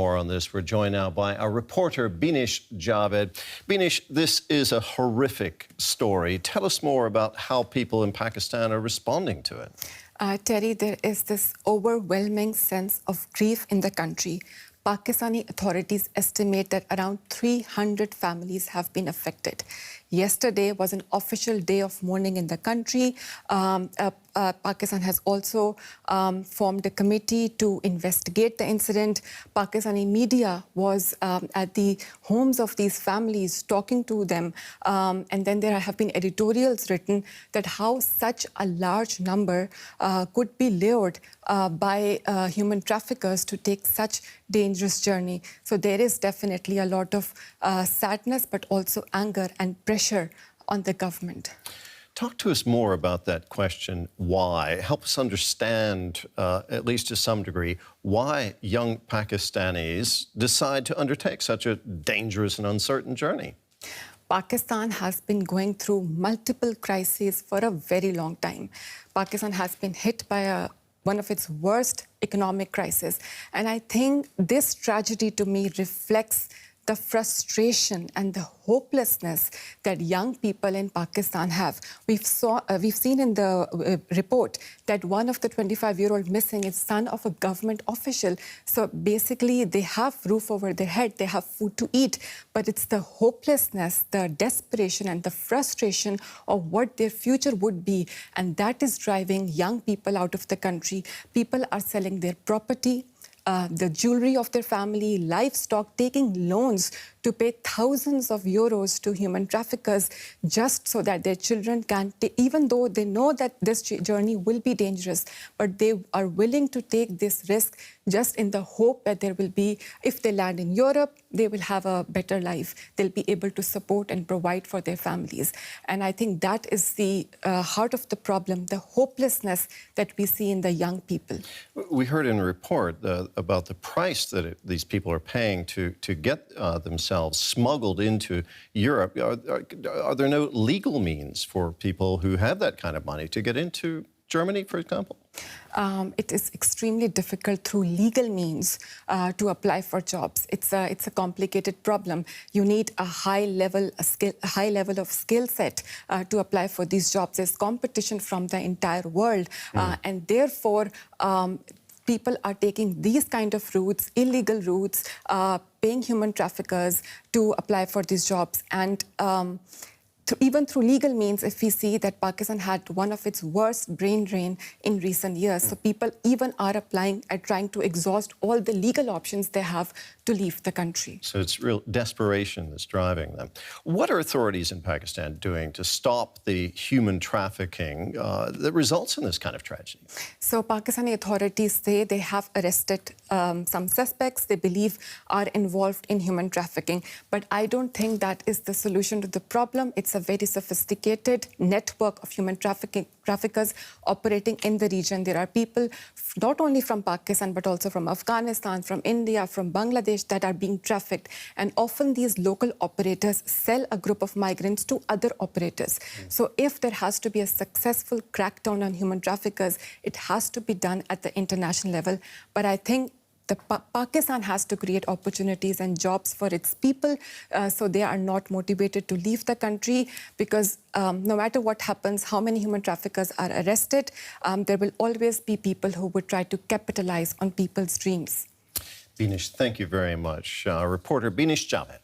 more on this. We're joined now by our reporter, Binish Javed. Binish, this is a horrific story. Tell us more about how people in Pakistan are responding to it. Terry, there is this overwhelming sense of grief in the country. Pakistani authorities estimate that around 300 families have been affected. Yesterday was an official day of mourning in the country. Pakistan has also formed a committee to investigate the incident. Pakistani media was at the homes of these families talking to them. And then there have been editorials written that how such a large number could be lured by human traffickers to take such dangerous journey. So there is definitely a lot of sadness, but also anger and pressure on the government. Talk to us more about that question, why. Help us understand, at least to some degree, why young Pakistanis decide to undertake such a dangerous and uncertain journey. Pakistan has been going through multiple crises for a very long time. Pakistan has been hit by one of its worst economic crises. And I think this tragedy to me reflects the frustration and the hopelessness that young people in Pakistan have. We've seen in the report that one of the 25-year-old missing is son of a government official. So basically, they have roof over their head, they have food to eat, but it's the hopelessness, the desperation and the frustration of what their future would be. And that is driving young people out of the country. People are selling their property, the jewelry of their family, livestock, taking loans to pay thousands of euros to human traffickers just so that their children can, even though they know that this journey will be dangerous, but they are willing to take this risk just in the hope that there will be, if they land in Europe, they will have a better life. They'll be able to support and provide for their families. And I think that is the heart of the problem, the hopelessness that we see in the young people. We heard in a report about the price that these people are paying to get themselves smuggled into Europe. Are there no legal means for people who have that kind of money to get into Germany, for example? It is extremely difficult through legal means to apply for jobs. It's a complicated problem. You need a high level of skill set to apply for these jobs. There's competition from the entire world, and therefore people are taking these kind of routes, illegal routes, paying human traffickers to apply for these jobs. And even through legal means, if we see that Pakistan had one of its worst brain drain in recent years, so people even are applying and trying to exhaust all the legal options they have to leave the country. So it's real desperation that's driving them. What are authorities in Pakistan doing to stop the human trafficking that results in this kind of tragedy? So Pakistani authorities say they have arrested some suspects they believe are involved in human trafficking. But I don't think that is the solution to the problem. It's a very sophisticated network of human traffickers operating in the region. There are people not only from Pakistan, but also from Afghanistan, from India, from Bangladesh that are being trafficked. And often these local operators sell a group of migrants to other operators. So if there has to be a successful crackdown on human traffickers, it has to be done at the international level. But I think Pakistan has to create opportunities and jobs for its people so they are not motivated to leave the country, because no matter what happens, how many human traffickers are arrested, there will always be people who would try to capitalize on people's dreams. Binish, thank you very much. Reporter Binish Javed.